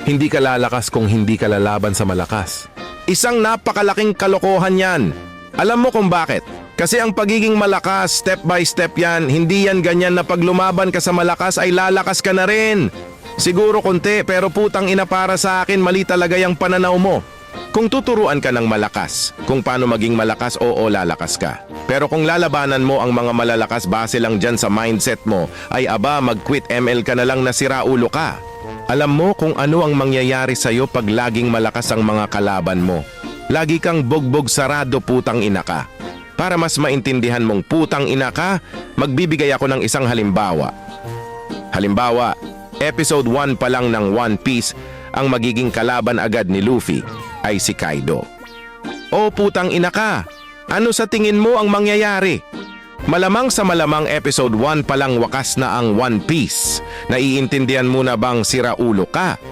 Hindi ka lalakas kung hindi ka lalaban sa malakas. Isang napakalaking kalokohan yan. Alam mo kung bakit? Kasi ang pagiging malakas, step by step yan, hindi yan ganyan na pag lumaban ka sa malakas ay lalakas ka na rin. Siguro konti pero putang ina para sa akin mali talaga yung pananaw mo. Kung tuturuan ka ng malakas, kung paano maging malakas, oo lalakas ka. Pero kung lalabanan mo ang mga malalakas base lang dyan sa mindset mo, ay aba mag-quit ML ka na lang na siraulo ka. Alam mo kung ano ang mangyayari sa'yo pag laging malakas ang mga kalaban mo. Lagi kang bogbog sarado putang ina ka. Para mas maintindihan mong putang ina ka, magbibigay ako ng isang halimbawa. Halimbawa, episode 1 pa lang ng One Piece, ang magiging kalaban agad ni Luffy ay si Kaido. O putang ina ka, ano sa tingin mo ang mangyayari? Malamang sa malamang episode 1 pa lang wakas na ang One Piece. Naiintindihan mo na bang siraulo ka?